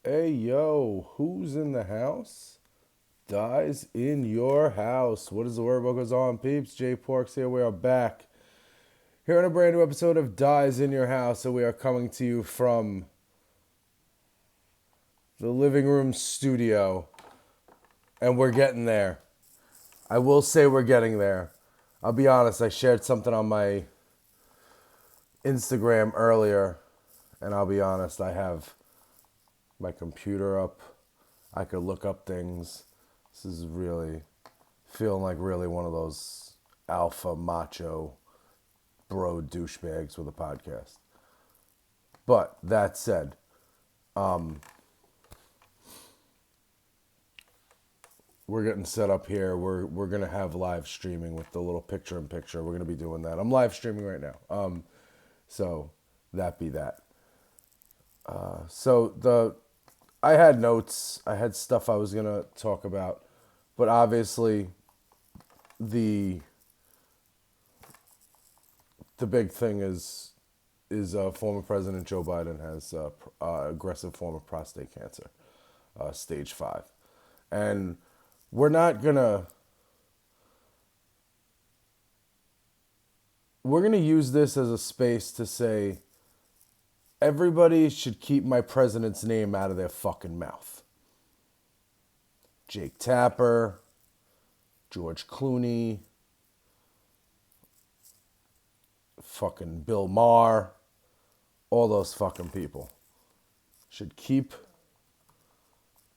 Hey yo, who's in the house? Dyze in your house. What is the word? What goes on, peeps? Jay Porks here. We are back here on a brand new episode of Dyze in your house. So we are coming to you from the living room studio, and we're getting there. I will say we're getting there. I'll be honest. I shared something on my Instagram earlier, and I'll be honest. I have my computer up. I could look up things. This is really feeling like really one of those alpha macho bro douchebags with a podcast. But that said, we're getting set up here. We're gonna have live streaming with the little picture in picture. We're gonna be doing that. I'm live streaming right now. So that be that. I had notes. I had stuff I was gonna talk about, but obviously, the big thing is former President Joe Biden has aggressive form of prostate cancer, stage 5, and we're not gonna we're gonna use this as a space to say everybody should keep my president's name out of their fucking mouth. Jake Tapper, George Clooney, fucking Bill Maher, all those fucking people should keep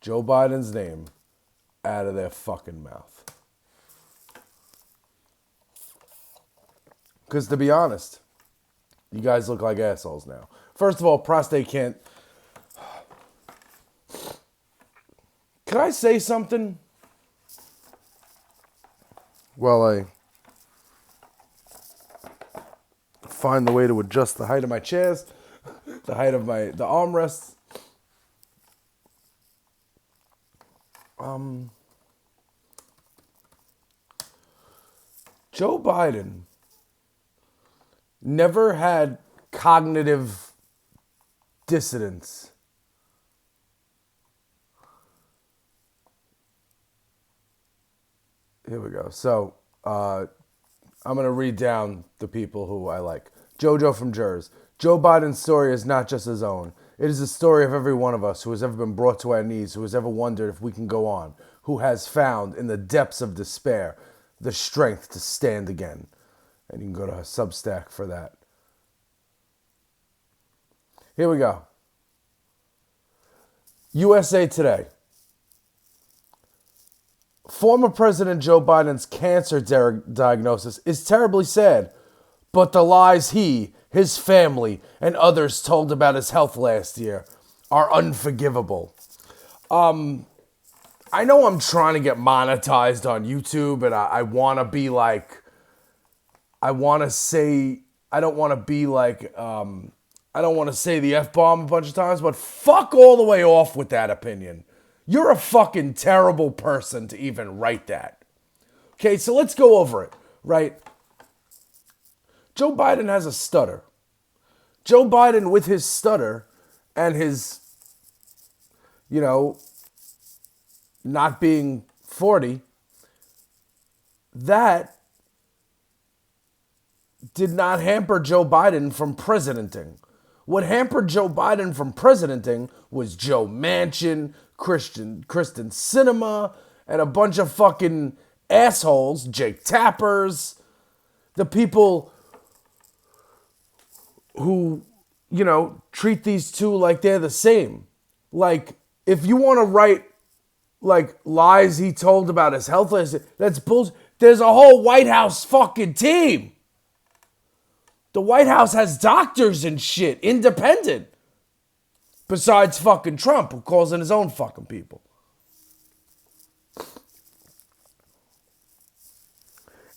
Joe Biden's name out of their fucking mouth. Because to be honest, you guys look like assholes now. First of all, prostate can't. Can I say something? Well, I find the way to adjust the height of my chairs, the height of the armrests. Joe Biden never had cognitive dissidence. Here we go. So, I'm going to read down the people who I like. Jojo from Jers. Joe Biden's story is not just his own. It is the story of every one of us who has ever been brought to our knees, who has ever wondered if we can go on, who has found in the depths of despair the strength to stand again. And you can go to her Substack for that. Here we go. USA Today. Former President Joe Biden's cancer diagnosis is terribly sad, but the lies he, his family, and others told about his health last year are unforgivable. I know I'm trying to get monetized on YouTube, and I want to be like, I want to say, I don't want to be like, I don't want to say the F-bomb a bunch of times, but fuck all the way off with that opinion. You're a fucking terrible person to even write that. Okay, so let's go over it, right? Joe Biden has a stutter. Joe Biden, with his stutter and his, not being 40, that did not hamper Joe Biden from presidenting. What hampered Joe Biden from presidenting was Joe Manchin, Kristen Sinema, and a bunch of fucking assholes, Jake Tappers, the people who, treat these two like they're the same. Like, if you want to write, like, lies he told about his health, that's bullshit. There's a whole White House fucking team. The White House has doctors and shit, independent. Besides fucking Trump, who calls in his own fucking people.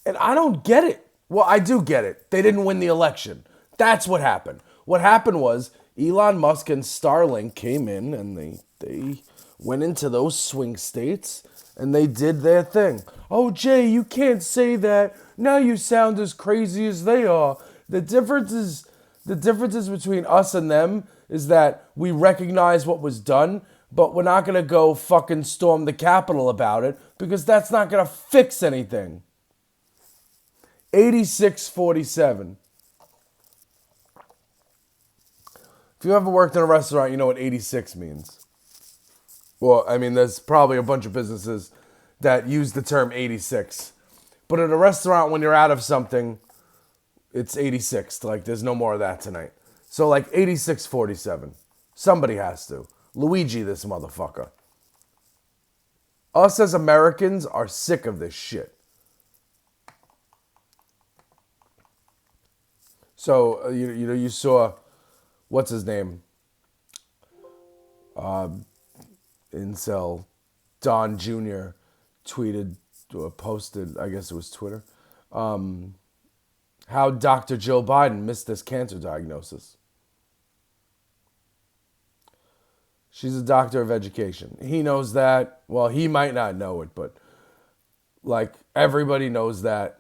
And I don't get it. Well, I do get it. They didn't win the election. That's what happened. What happened was Elon Musk and Starlink came in and they went into those swing states and they did their thing. Oh, Jay, you can't say that. Now you sound as crazy as they are. The differences between us and them is that we recognize what was done, But we're not going to go fucking storm the Capitol about it because that's not going to fix anything. 86-47. If you ever worked in a restaurant, you know what 86 means. Well, I mean, there's probably a bunch of businesses that use the term 86. But at a restaurant, when you're out of something, it's 86. Like, there's no more of that tonight. So, like, 86-47. Somebody has to. Luigi, this motherfucker. Us as Americans are sick of this shit. So, you saw, what's his name? Incel Don Jr. tweeted or posted, I guess it was Twitter, how Dr. Joe Biden missed this cancer diagnosis. She's a doctor of education. He knows that. Well, he might not know it, but like everybody knows that.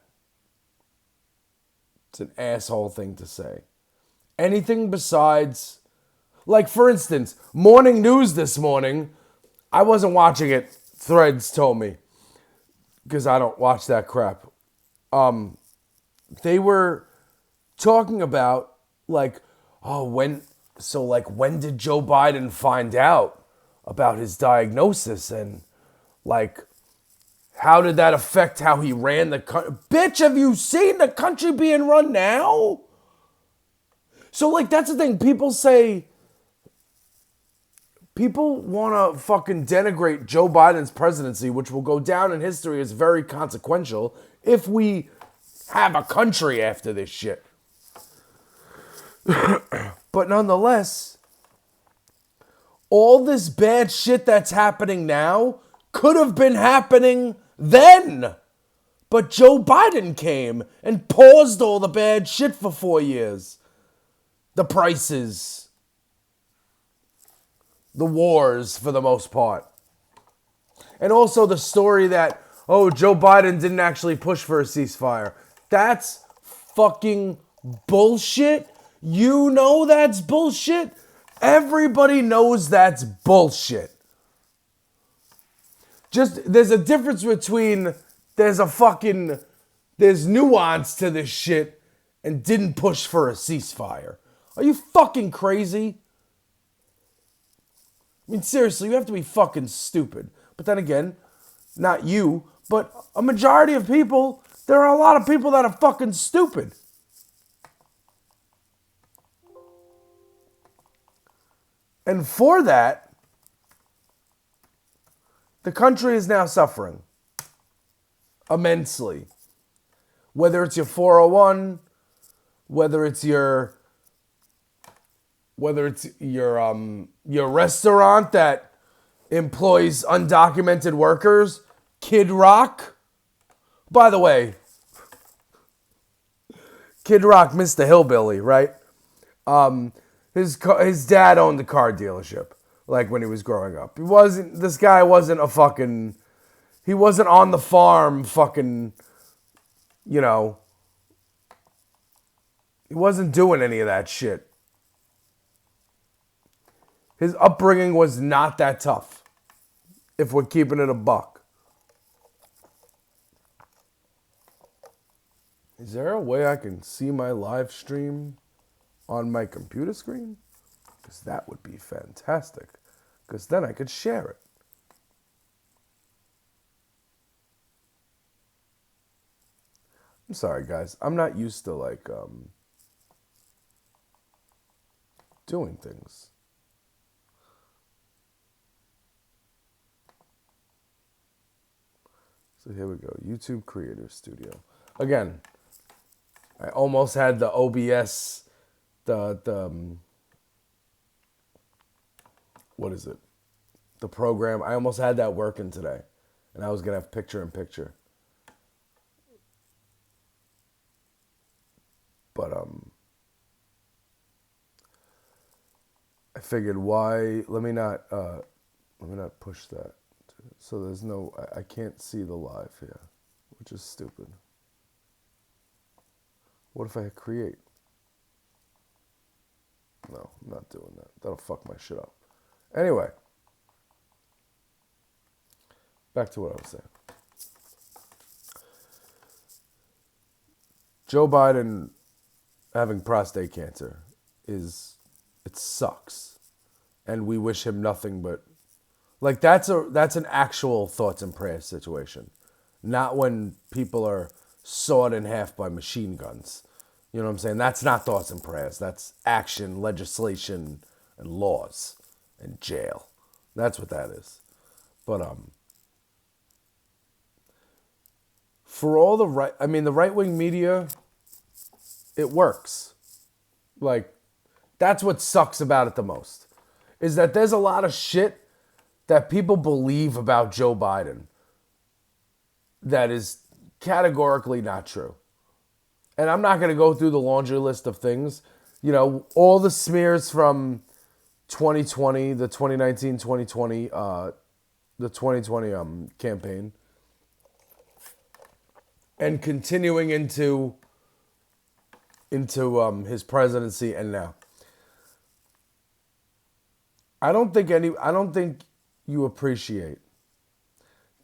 It's an asshole thing to say. Anything besides, like for instance, morning news this morning, I wasn't watching it. Threads told me, because I don't watch that crap. They were talking about like, when did Joe Biden find out about his diagnosis, and like, how did that affect how he ran the country? Bitch, have you seen the country being run now? So like, that's the thing. People want to fucking denigrate Joe Biden's presidency, which will go down in history as very consequential if we have a country after this shit. But nonetheless, all this bad shit that's happening now could have been happening then. But Joe Biden came and paused all the bad shit for 4 years. The prices. The wars, for the most part. And also the story that, Joe Biden didn't actually push for a ceasefire. That's fucking bullshit. You know that's bullshit. Everybody knows that's bullshit. Just, there's a difference between, there's nuance to this shit and didn't push for a ceasefire. Are you fucking crazy? I mean, seriously, you have to be fucking stupid. But then again, not you, but a majority of people, there are a lot of people that are fucking stupid. And for that, the country is now suffering immensely. Whether it's your 401, whether it's your restaurant that employs undocumented workers, Kid Rock. By the way, Kid Rock, Mr. Hillbilly, right? His dad owned a car dealership, like when he was growing up. He wasn't on the farm fucking, he wasn't doing any of that shit. His upbringing was not that tough, if we're keeping it a buck. Is there a way I can see my live stream on my computer screen? Because that would be fantastic. Because then I could share it. I'm sorry, guys. I'm not used to, doing things. So here we go. YouTube Creator Studio. Again, I almost had the OBS, what is it? The program. I almost had that working today. And I was going to have picture-in-picture. But, I figured let me not push that. So there's I can't see the live here, which is stupid. What if I hit create? No, I'm not doing that. That'll fuck my shit up. Anyway, back to what I was saying. Joe Biden having prostate cancer it sucks. And we wish him nothing but, like, that's an actual thoughts and prayers situation. Not when people are sawed in half by machine guns. You know what I'm saying? That's not thoughts and prayers. That's action, legislation, and laws, and jail. That's what that is. But for all the right-wing media, it works. Like, that's what sucks about it the most, is that there's a lot of shit that people believe about Joe Biden that is categorically not true. And I'm not going to go through the laundry list of things. You know, all the smears from 2020, the 2019, 2020, the 2020 campaign, and continuing into his presidency and now. I don't think you appreciate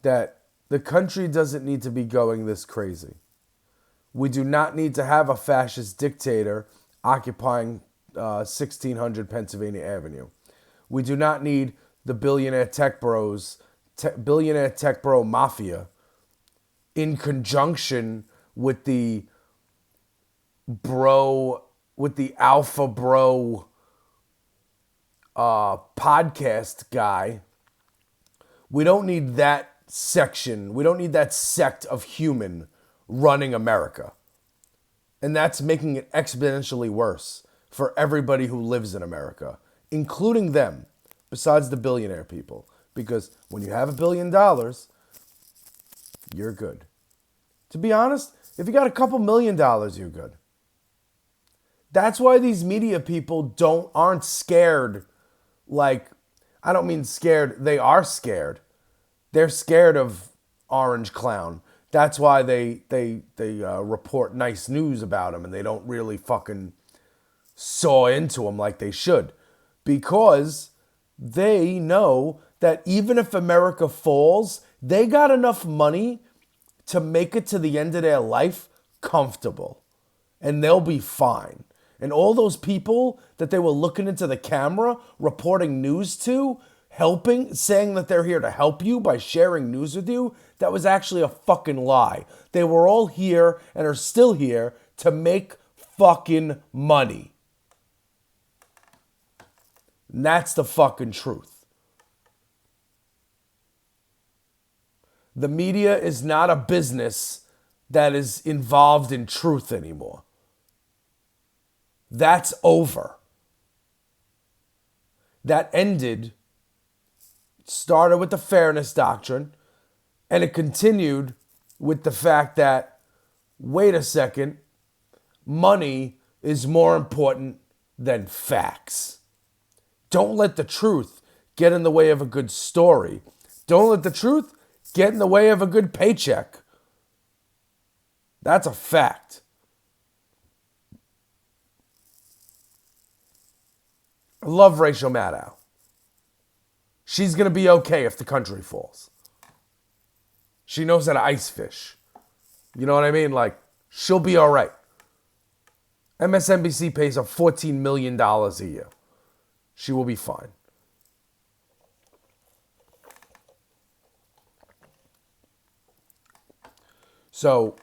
that the country doesn't need to be going this crazy. We do not need to have a fascist dictator occupying 1600 Pennsylvania Avenue. We do not need the billionaire tech bro mafia in conjunction with the alpha bro podcast guy. We don't need that section. We don't need that sect of human running America. And that's making it exponentially worse for everybody who lives in America, including them, besides the billionaire people. Because when you have $1 billion, you're good. To be honest, if you got a couple $1 million, you're good. That's why these media people aren't scared. Like, I don't mean scared. They are scared. They're scared of Orange Clown. That's why they report nice news about him and they don't really fucking saw into him like they should. Because they know that even if America falls, they got enough money to make it to the end of their life comfortable. And they'll be fine. And all those people that they were looking into the camera, reporting news to, helping, saying that they're here to help you by sharing news with you, that was actually a fucking lie. They were all here and are still here to make fucking money. And that's the fucking truth. The media is not a business that is involved in truth anymore. That's over. That ended, started with the fairness doctrine, and it continued with the fact that, wait a second, money is more important than facts. Don't let the truth get in the way of a good story. Don't let the truth get in the way of a good paycheck. That's a fact. I love Rachel Maddow. She's going to be okay if the country falls. She knows how to ice fish. You know what I mean? Like, she'll be all right. MSNBC pays her $14 million a year. She will be fine. So,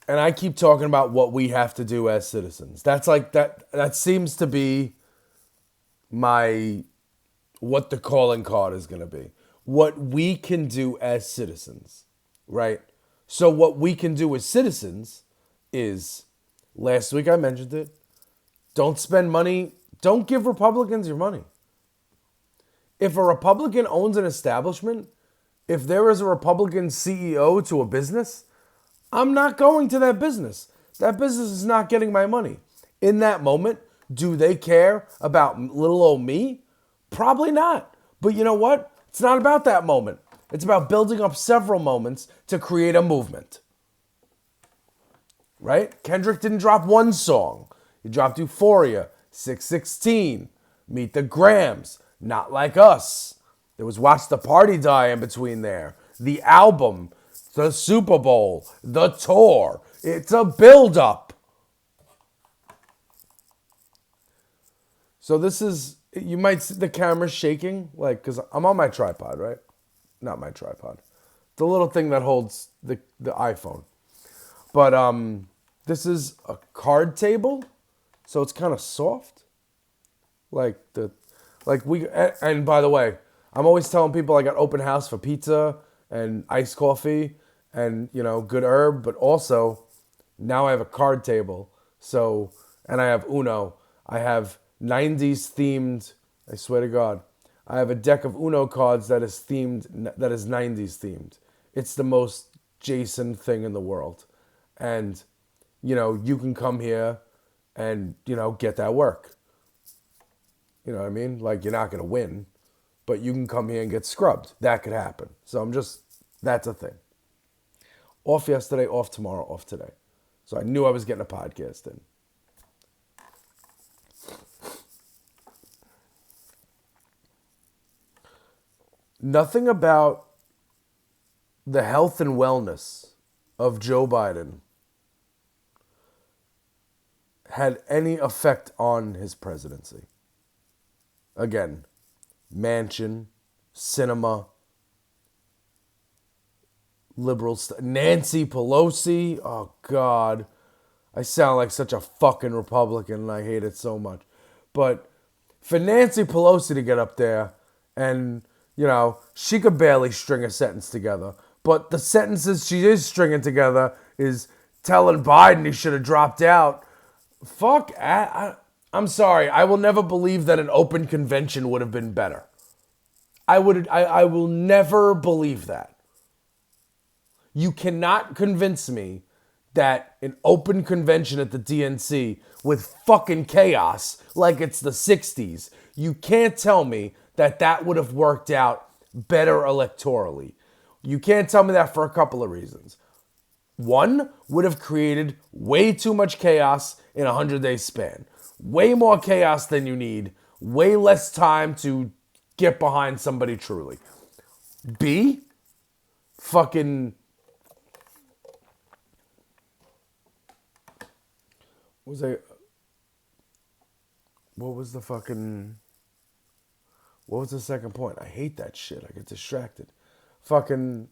and I keep talking about what we have to do as citizens. That's like, that seems to be what the calling card is going to be. What we can do as citizens, right? So what we can do as citizens is, last week I mentioned it, don't spend money, don't give Republicans your money. If a Republican owns an establishment, if there is a Republican CEO to a business, I'm not going to that business. That business is not getting my money. In that moment, do they care about little old me? Probably not. But you know what? It's not about that moment. It's about building up several moments to create a movement. Right? Kendrick didn't drop one song. He dropped Euphoria, 616, Meet the Grams, Not Like Us. There was Watch the Party Die in between there. The album, the Super Bowl, the tour. It's a build-up. So this is, you might see the camera shaking, like, because I'm on my tripod, right? Not my tripod. The little thing that holds the iPhone. But this is a card table, so it's kind of soft. And by the way, I'm always telling people I got open house for pizza and iced coffee and, good herb, but also now I have a card table. So, and I have Uno. I have 90s themed, I swear to God. I have a deck of Uno cards that is 90s themed. It's the most Jason thing in the world. And, you can come here and, get that work. You know what I mean? Like, you're not going to win, but you can come here and get scrubbed. That could happen. So that's a thing. Off yesterday, off tomorrow, off today. So I knew I was getting a podcast in. Nothing about the health and wellness of Joe Biden had any effect on his presidency. Again, mansion, cinema, liberals, Nancy Pelosi. Oh, God. I sound like such a fucking Republican and I hate it so much. But for Nancy Pelosi to get up there and, she could barely string a sentence together. But the sentences she is stringing together is telling Biden he should have dropped out. Fuck, I'm sorry. I will never believe that an open convention would have been better. I will never believe that. You cannot convince me that an open convention at the DNC with fucking chaos like it's the 60s, you can't tell me that would have worked out better electorally. You can't tell me that for a couple of reasons. One, would have created way too much chaos in a 100-day span. Way more chaos than you need. Way less time to get behind somebody truly. B, fucking... What was the second point? I hate that shit. I get distracted. Fucking...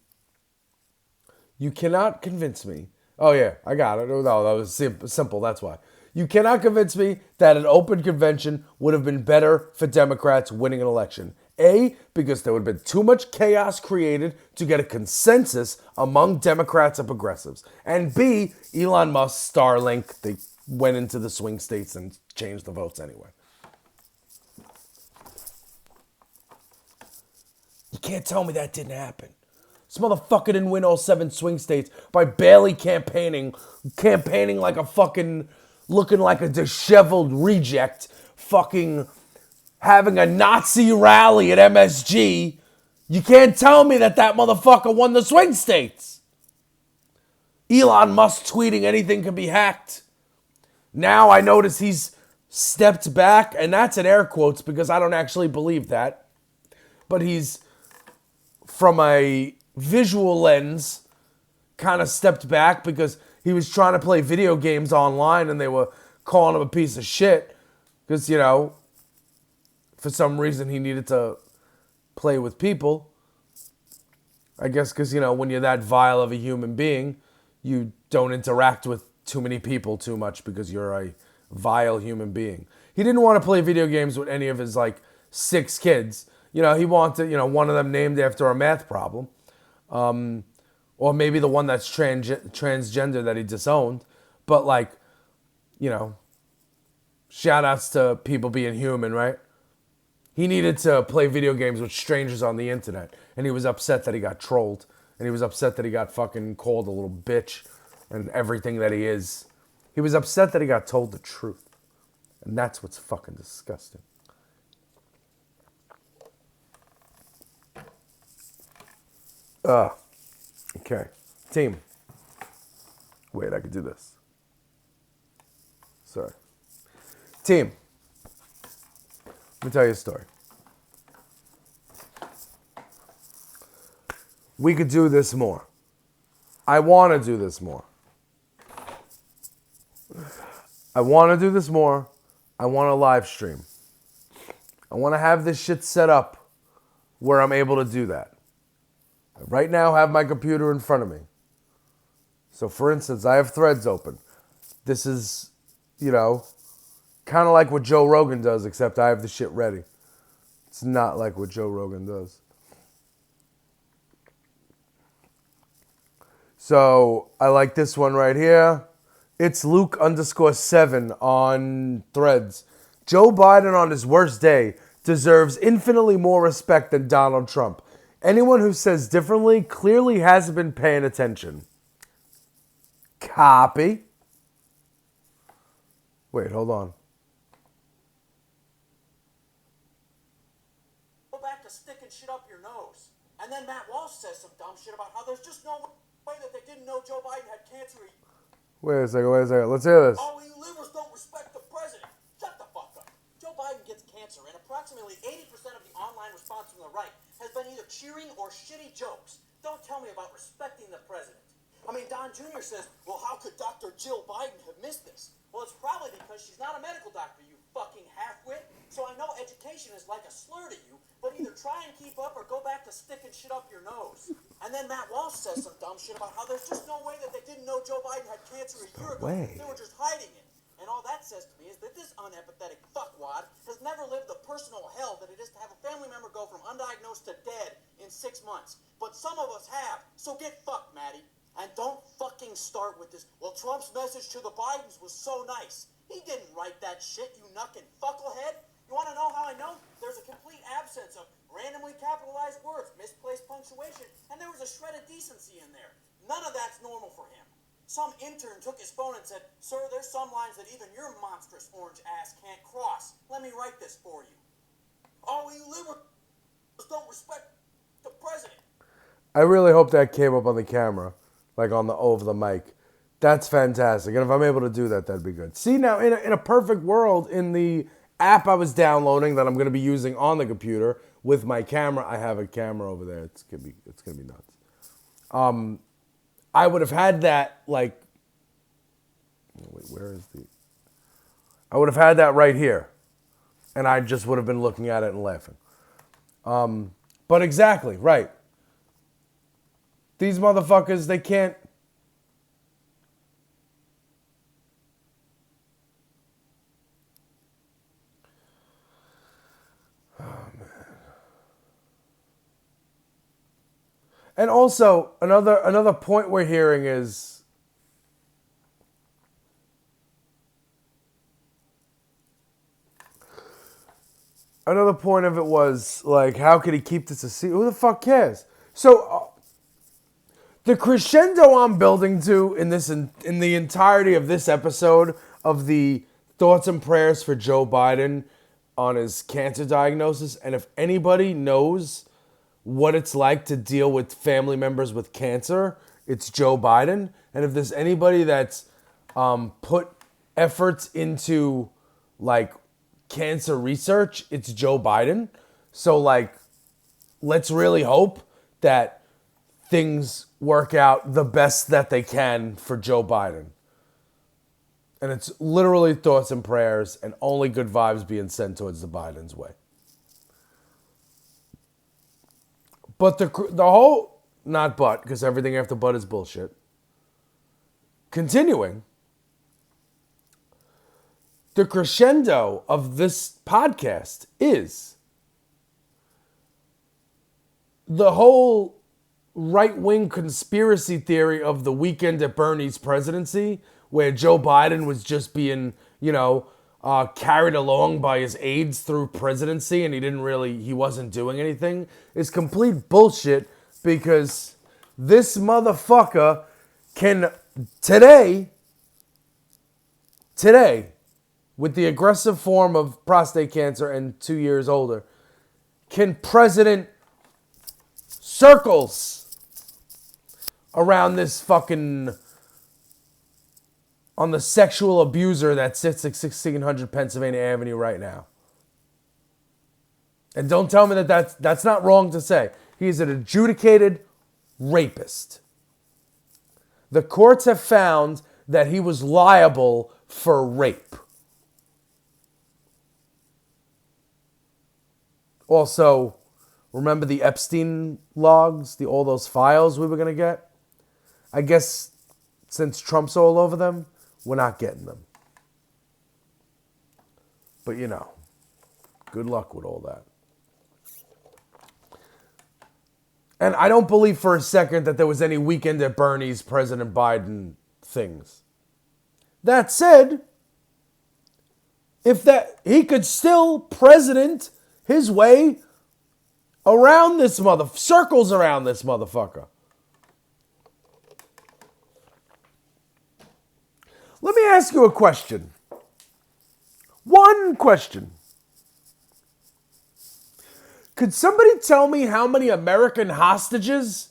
You cannot convince me. Oh, yeah, I got it. No, that was simple. That's why. You cannot convince me that an open convention would have been better for Democrats winning an election. A, because there would have been too much chaos created to get a consensus among Democrats and progressives. And B, Elon Musk, Starlink, they went into the swing states and changed the votes anyway. You can't tell me that didn't happen. This motherfucker didn't win all 7 swing states by barely campaigning like a fucking, looking like a disheveled reject, fucking having a Nazi rally at MSG. You can't tell me that motherfucker won the swing states. Elon Musk tweeting anything can be hacked. Now I notice he's stepped back, and that's in air quotes because I don't actually believe that. But he's, from a visual lens, kind of stepped back because he was trying to play video games online and they were calling him a piece of shit because, for some reason he needed to play with people. I guess because, when you're that vile of a human being, you don't interact with too many people too much because you're a vile human being. He didn't want to play video games with any of his, 6 kids. He wanted, one of them named after a math problem. Or maybe the one that's transgender that he disowned. But, shout outs to people being human, right? He needed to play video games with strangers on the internet. And he was upset that he got trolled. And he was upset that he got fucking called a little bitch and everything that he is. He was upset that he got told the truth. And that's what's fucking disgusting. Okay. Team. Wait, I could do this. Sorry. Team. Let me tell you a story. we could do this more. I want to do this more. I want to do this more. I want to live stream. I want to have this shit set up where I'm able to do that. I right now have my computer in front of me. So for instance, I have Threads open. This is, kind of like what Joe Rogan does, except I have the shit ready. It's not like what Joe Rogan does. So I like this one right here. It's Luke_7 on Threads. Joe Biden on his worst day deserves infinitely more respect than Donald Trump. Anyone who says differently clearly hasn't been paying attention. Copy. Wait, hold on. Go back to sticking shit up your nose. And then Matt Walsh says some dumb shit about how there's just no way that they didn't know Joe Biden had cancer. Wait a second. Let's hear this. All you livers don't respect the president. Shut the fuck up. Joe Biden gets cancer, and approximately 80% of the online response from the right has been either cheering or shitty jokes. Don't tell me about respecting the president. I mean, Don Jr. says, well, how could Dr. Jill Biden have missed this? Well, it's probably because she's not a medical doctor, you fucking half-wit. So I know education is like a slur to you, but either try and keep up or go back to sticking shit up your nose. And then Matt Walsh says some dumb shit about how there's just no way that they didn't know Joe Biden had cancer a year ago. They were just hiding it. And all that says to me is that this unempathetic fuckwad has never lived the personal hell that it is to have a family member go from undiagnosed to dead in 6 months. But some of us have. So get fucked, Maddie. And don't fucking start with this, well, Trump's message to the Bidens was so nice. He didn't write that shit, you knuckin' fucklehead. You want to know how I know? There's a complete absence of randomly capitalized words, misplaced punctuation, and there was a shred of decency in there. None of that's normal for him. Some intern took his phone and said, sir, there's some lines that even your monstrous orange ass can't cross. Let me write this for you. All you liberals don't respect the president. I really hope that came up on the camera, like over the mic. That's fantastic. And if I'm able to do that, that'd be good. See, now, in a perfect world, in the app I was downloading that I'm going to be using on the computer with my camera, I have a camera over there. It's gonna be nuts. I would have had that, wait, where is the... I would have had that right here. And I just would have been looking at it and laughing. But exactly, right. These motherfuckers, they can't... Oh, man. And also, another point we're hearing is... Another point of it was, how could he keep this a secret? Who the fuck cares? So... the crescendo I'm building to in the entirety of this episode of the thoughts and prayers for Joe Biden on his cancer diagnosis, and if anybody knows what it's like to deal with family members with cancer, it's Joe Biden. And if there's anybody that's put efforts into cancer research, it's Joe Biden. So let's really hope that things work out the best that they can for Joe Biden. And it's literally thoughts and prayers and only good vibes being sent towards the Biden's way. But the whole, not but, because everything after but is bullshit. Continuing, the crescendo of this podcast is the whole right-wing conspiracy theory of the weekend at Bernie's presidency, where Joe Biden was just being, carried along by his aides through presidency and he wasn't doing anything, is complete bullshit, because this motherfucker can, today, with the aggressive form of prostate cancer and 2 years older, can president circles around this fucking, on the sexual abuser that sits at 1600 Pennsylvania Avenue right now. And don't tell me that's not wrong to say. He's an adjudicated rapist. The courts have found that he was liable for rape. Also, remember the Epstein logs, all those files we were going to get? I guess since Trump's all over them, we're not getting them. But you know, good luck with all that. And I don't believe for a second that there was any Weekend at Bernie's President Biden things. That said, he could still president his way around this circles around this motherfucker. Let me ask you a question. One question. Could somebody tell me how many American hostages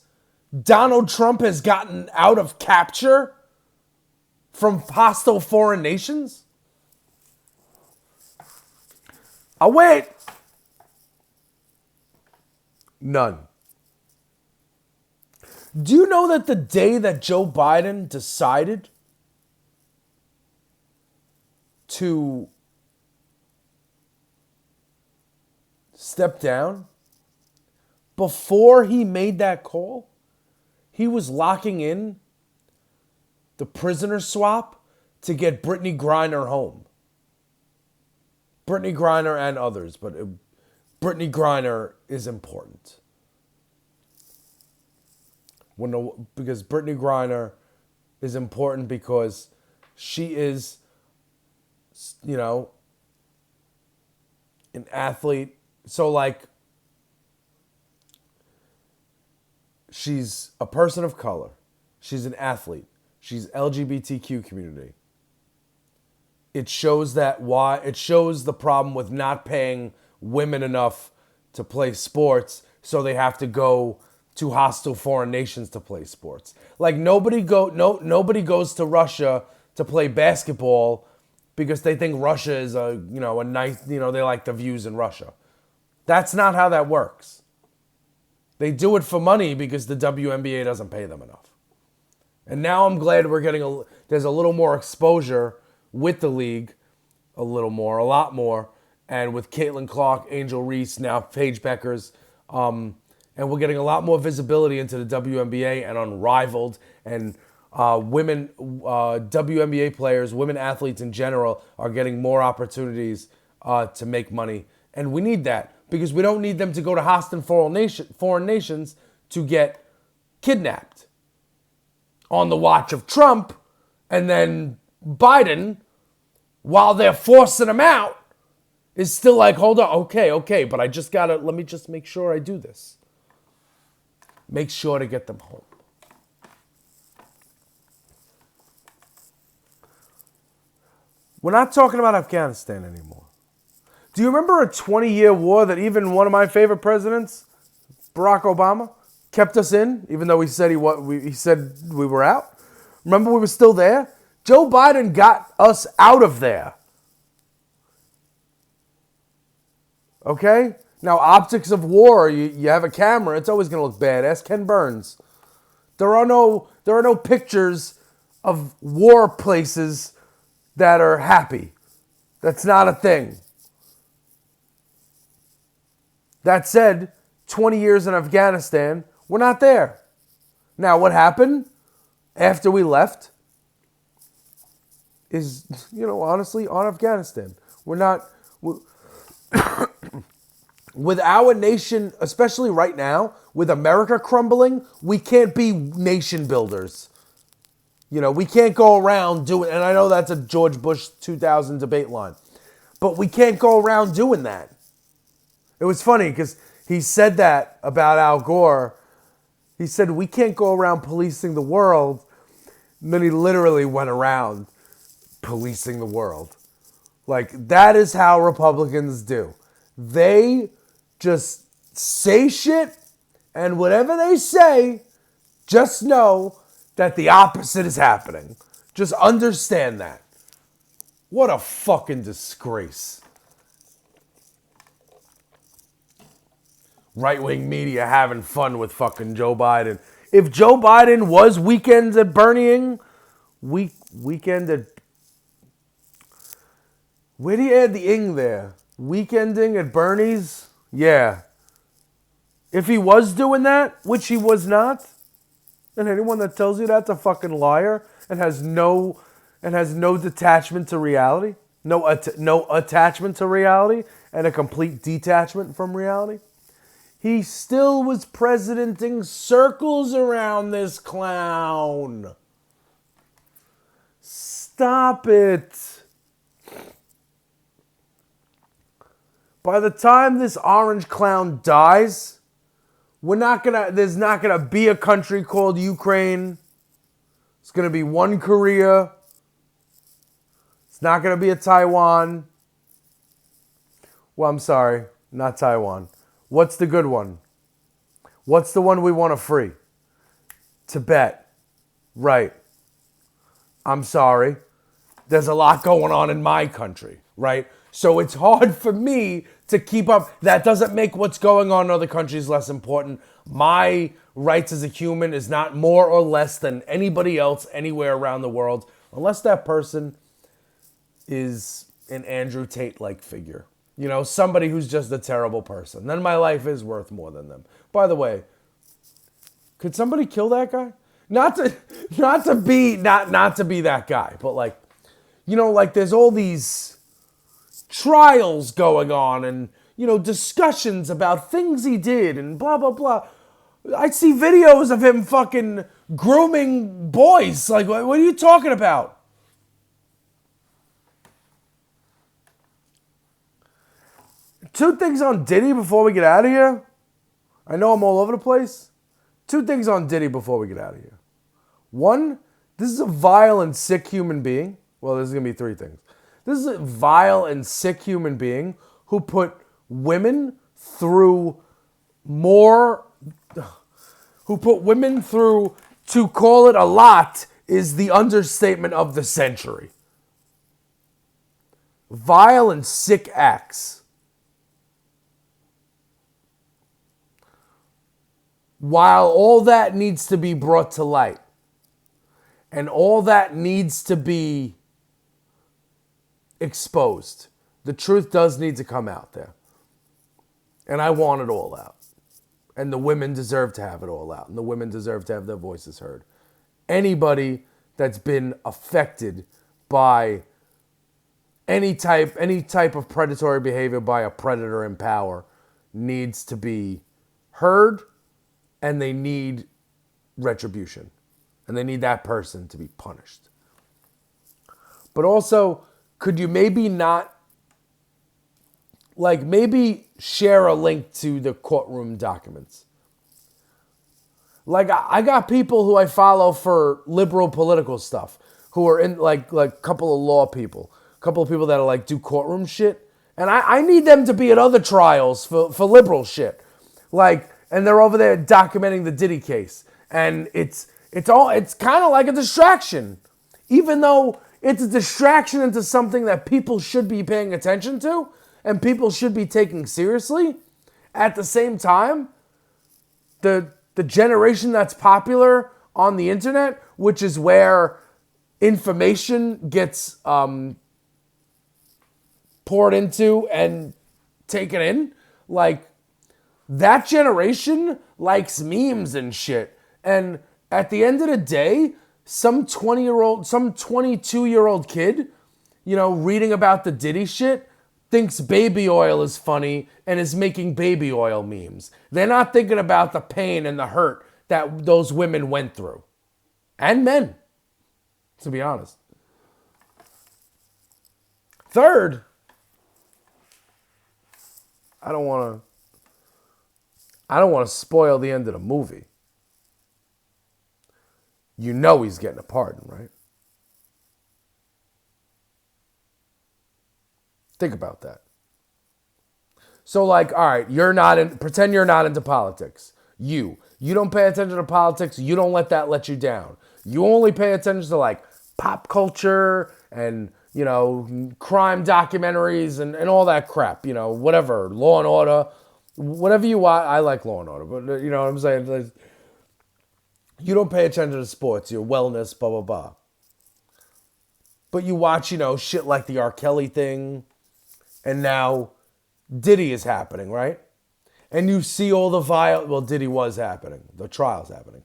Donald Trump has gotten out of capture from hostile foreign nations? I'll wait. None. Do you know that the day that Joe Biden decided to step down, before he made that call, he was locking in the prisoner swap to get Brittany Griner home. Brittany Griner and others, but Brittany Griner is important. Because Brittany Griner is important because she is, you know, an athlete. So, like, she's a person of color. She's an athlete. She's LGBTQ community. It shows the problem with not paying women enough to play sports, so they have to go to hostile foreign nations to play sports. Like nobody goes to Russia to play basketball because they think Russia is a nice, they like the views in Russia. That's not how that works. They do it for money because the WNBA doesn't pay them enough. And now I'm glad we're getting there's a little more exposure with the league, a lot more, and with Caitlin Clark, Angel Reese, now Paige Beckers, and we're getting a lot more visibility into the WNBA and Unrivaled, and women WNBA players, women athletes in general are getting more opportunities to make money, and we need that because we don't need them to go to hostile foreign nations to get kidnapped on the watch of Trump, and then Biden, while they're forcing them out, is still like, hold on, okay, but let me just make sure I do this. Make sure to get them home. We're not talking about Afghanistan anymore. Do you remember a 20-year war that even one of my favorite presidents, Barack Obama, kept us in, even though he said we were out? Remember we were still there? Joe Biden got us out of there. Okay? Now, optics of war, you have a camera, it's always going to look bad. Ask Ken Burns. There are no pictures of war places that are happy. That's not a thing. That said, 20 years in Afghanistan, we're not there. Now, what happened after we left is, honestly, on Afghanistan. We're not... With our nation, especially right now, with America crumbling, we can't be nation builders. We can't go around doing, and I know that's a George Bush 2000 debate line, but we can't go around doing that. It was funny because he said that about Al Gore. He said, we can't go around policing the world. And then he literally went around policing the world. Like, that is how Republicans do. They just say shit, and whatever they say, just know that the opposite is happening. Just understand that. What a fucking disgrace. Right-wing media having fun with fucking Joe Biden. If Joe Biden was weekends at Bernieing, weekend at, where do you add the ing there? Weekending at Bernie's? Yeah. If he was doing that, which he was not, and anyone that tells you that's a fucking liar and has no detachment to reality, no attachment to reality, and a complete detachment from reality. He still was presidenting circles around this clown. Stop it. By the time this orange clown dies, there's not gonna be a country called Ukraine. It's gonna be one Korea. It's not gonna be a Taiwan. Well, I'm sorry, not Taiwan. What's the good one? What's the one we want to free? Tibet. Right. I'm sorry. There's a lot going on in my country, right? So it's hard for me to keep up. That doesn't make what's going on in other countries less important. My rights as a human is not more or less than anybody else anywhere around the world, unless that person is an Andrew Tate-like figure. You know, somebody who's just a terrible person. Then my life is worth more than them. By the way, could somebody kill that guy? Not to be that guy, but like, you know, like there's all these trials going on and, you know, discussions about things he did and blah, blah, blah. I see videos of him fucking grooming boys. Like, what are you talking about? Two things on Diddy before we get out of here. I know I'm all over the place. Two things on Diddy before we get out of here. One, this is a vile and sick human being. Well, there's going to be three things. This is a vile and sick human being who put women through to call it a lot is the understatement of the century. Vile and sick acts. While all that needs to be brought to light and all that needs to be exposed, the truth does need to come out there. And I want it all out. And the women deserve to have it all out. And the women deserve to have their voices heard. Anybody that's been affected by any type of predatory behavior by a predator in power needs to be heard. And they need retribution. And they need that person to be punished. But also, could you maybe not, like maybe share a link to the courtroom documents? Like I got people who I follow for liberal political stuff who are in like a couple of law people, a couple of people that are like do courtroom shit. And I need them to be at other trials for liberal shit. And they're over there documenting the Diddy case. And it's kind of like a distraction. Even though it's a distraction into something that people should be paying attention to and people should be taking seriously. At the same time, the generation that's popular on the internet, which is where information gets poured into and taken in, like, that generation likes memes and shit. And at the end of the day, some 22-year-old kid, you know, reading about the Diddy shit, thinks baby oil is funny and is making baby oil memes. They're not thinking about the pain and the hurt that those women went through. And men, to be honest. Third, I don't want to spoil the end of the movie. You know he's getting a pardon, right? Think about that. So like, all right, pretend you're not into politics. You don't pay attention to politics. You don't let you down. You only pay attention to like pop culture and, you know, crime documentaries and all that crap, you know, whatever, Law and Order. Whatever you want, I like Law and Order, but you know what I'm saying? You don't pay attention to sports, your wellness, blah, blah, blah. But you watch, shit like the R. Kelly thing, and now Diddy is happening, right? And you see all the Diddy was happening. The trial's happening.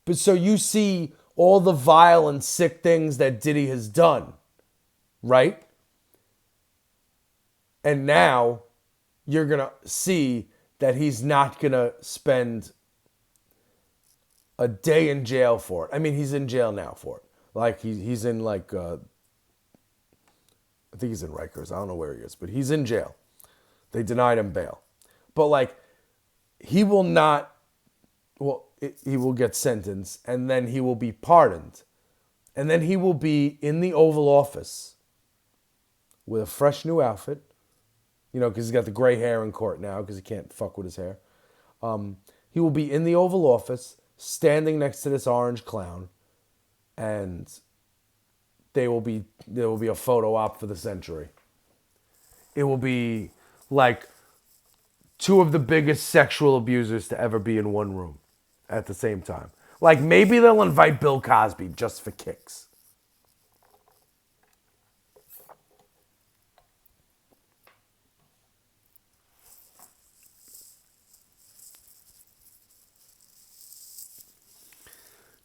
But so you see all the vile and sick things that Diddy has done, right? And now you're going to see that he's not going to spend a day in jail for it. I mean, he's in jail now for it. Like, he's in, I think he's in Rikers. I don't know where he is, but he's in jail. They denied him bail. But, he will not, he will get sentenced, and then he will be pardoned. And then he will be in the Oval Office with a fresh new outfit, because he's got the gray hair in court now because he can't fuck with his hair. He will be in the Oval Office, standing next to this orange clown, and there will be a photo op for the century. It will be like two of the biggest sexual abusers to ever be in one room at the same time. Like, maybe they'll invite Bill Cosby just for kicks.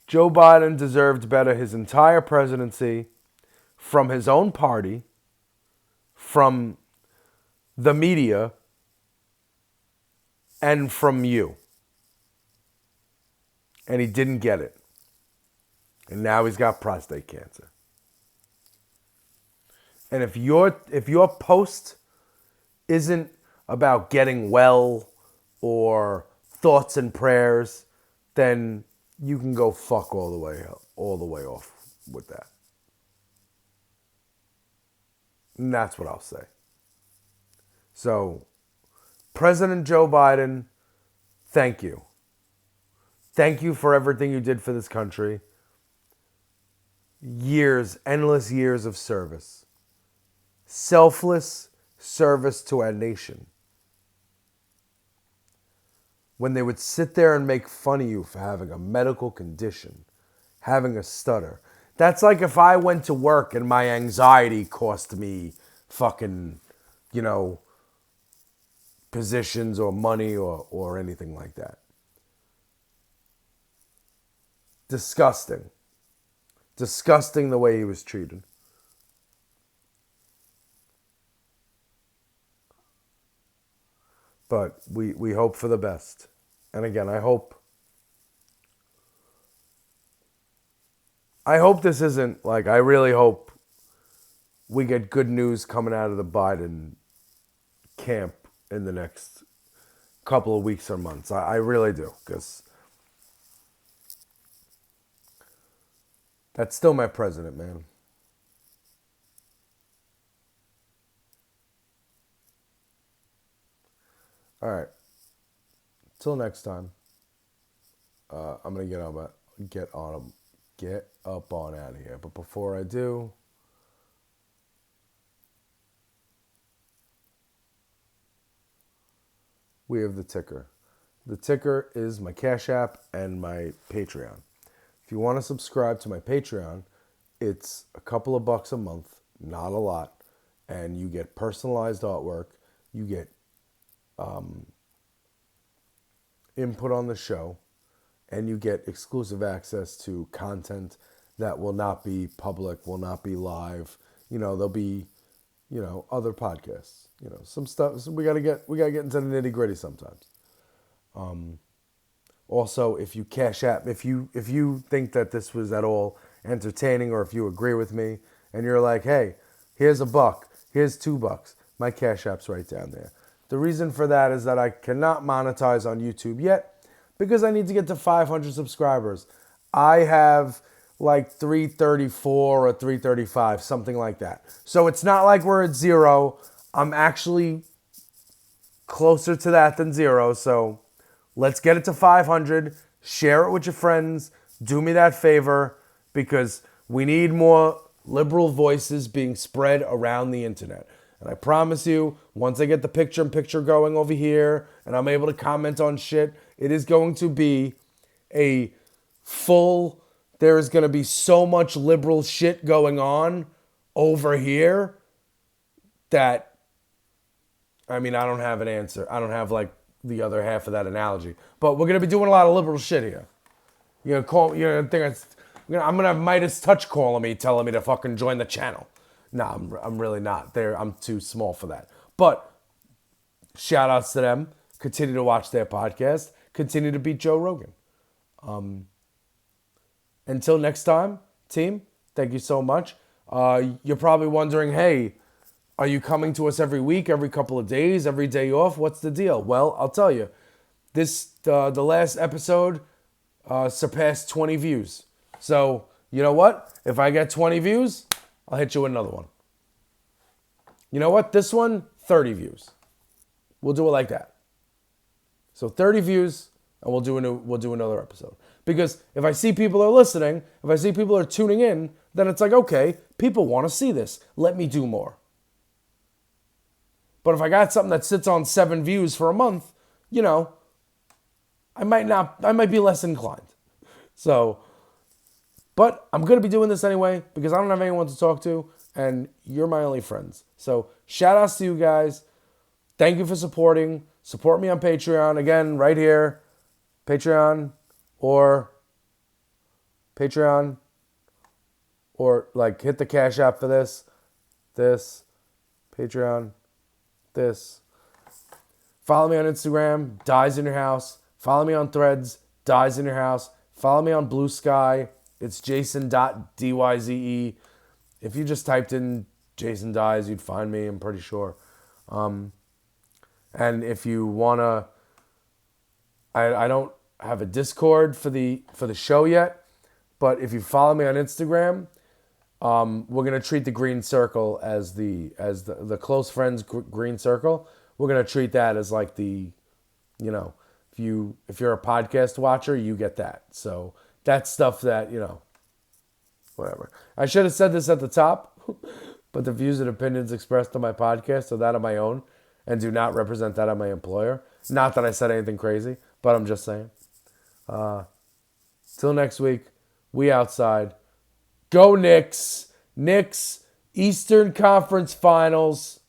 Joe Biden deserved better his entire presidency from his own party, from the media, and from you. And he didn't get it. And now he's got prostate cancer. And if your post isn't about getting well or thoughts and prayers, then you can go fuck all the way off with that. And that's what I'll say. So, President Joe Biden, thank you. Thank you for everything you did for this country. Years, endless years of service. Selfless service to our nation. When they would sit there and make fun of you for having a medical condition, having a stutter. That's like if I went to work and my anxiety cost me fucking, positions or money or anything like that. Disgusting. Disgusting the way he was treated. But we hope for the best. And again, I hope this isn't I really hope we get good news coming out of the Biden camp in the next couple of weeks or months. I really do, because that's still my president, man. All right. Till next time. I'm gonna get up on out of here. But before I do, we have the ticker. The ticker is my Cash App and my Patreon. If you want to subscribe to my Patreon, it's a couple of bucks a month, not a lot, and you get personalized artwork. You get input on the show, and you get exclusive access to content that will not be public, will not be live. There'll be, other podcasts. Some stuff. So we gotta get into the nitty gritty sometimes. Also, if you Cash App, if you think that this was at all entertaining, or if you agree with me, and you're like, hey, here's $1, here's $2, my Cash App's right down there. The reason for that is that I cannot monetize on YouTube yet because I need to get to 500 subscribers. I have 334 or 335, something like that. So it's not like we're at 0. I'm actually closer to that than 0. So let's get it to 500. Share it with your friends. Do me that favor, because we need more liberal voices being spread around the internet. And I promise you, once I get the picture-in-picture going over here and I'm able to comment on shit, it is going to be a full. There's going to be so much liberal shit going on over here that, I mean, I don't have an answer. I don't have like the other half of that analogy. But we're going to be doing a lot of liberal shit here. You're going to I'm going to have Midas Touch calling me, telling me to fucking join the channel. No, I'm really not. I'm too small for that. But shout outs to them. Continue to watch their podcast. Continue to beat Joe Rogan. Until next time, team, thank you so much. You're probably wondering, hey, are you coming to us every week, every couple of days, every day off? What's the deal? Well, I'll tell you. The last episode surpassed 20 views. So, you know what? If I get 20 views, I'll hit you with another one. You know what? This one, 30 views. We'll do it like that. So 30 views, and we'll do another episode. Because if I see people are listening, if I see people are tuning in, then it's like, okay, people want to see this. Let me do more. But if I got something that sits on 7 views for a month, you know, I might be less inclined. So, but I'm going to be doing this anyway because I don't have anyone to talk to and you're my only friends. So shout outs to you guys. Thank you for supporting. Support me on Patreon. Again, right here. Patreon or like hit the Cash App for this, Patreon, this. Follow me on Instagram, Dyze in your house. Follow me on Threads, Dyze in your house. Follow me on Blue Sky. It's jason.dyze. If you just typed in Jason Dyze, you'd find me, I'm pretty sure. And if you want to, I don't have a Discord for the show yet, but if you follow me on Instagram, we're going to treat the green circle as the close friends green circle. We're going to treat that as like the, you know, if you're a podcast watcher, you get that. So that's stuff that, you know, whatever. I should have said this at the top, but the views and opinions expressed on my podcast are that of my own and do not represent that of my employer. Not that I said anything crazy, but I'm just saying. Till next week, we outside. Go Knicks. Knicks, Eastern Conference Finals.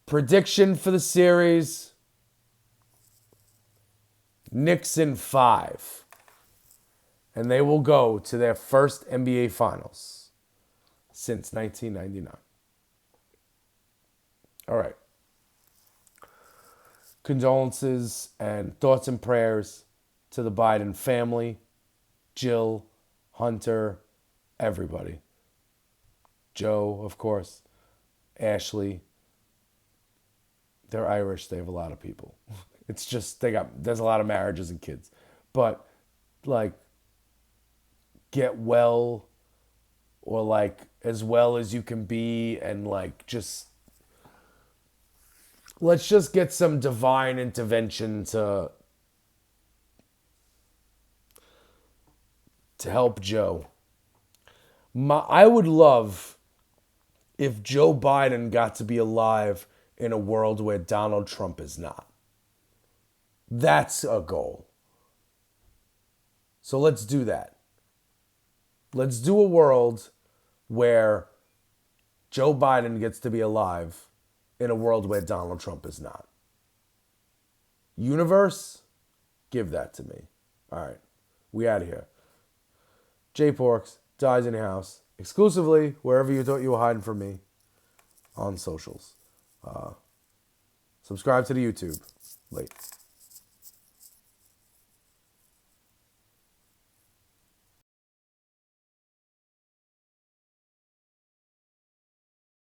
Prediction for the series. Knicks in 5. And they will go to their first NBA Finals since 1999. All right. Condolences and thoughts and prayers to the Biden family, Jill, Hunter, everybody. Joe, of course, Ashley. They're Irish. They have a lot of people. It's just, there's a lot of marriages and kids. But, like, get well, or, like, as well as you can be, and, like, just, let's just get some divine intervention to help Joe. I would love if Joe Biden got to be alive in a world where Donald Trump is not. That's a goal. So let's do that. Let's do a world where Joe Biden gets to be alive in a world where Donald Trump is not. Universe, give that to me. All right, we out of here. J Porks, Dyze in your house, exclusively wherever you thought you were hiding from me on socials. Subscribe to the YouTube. Late.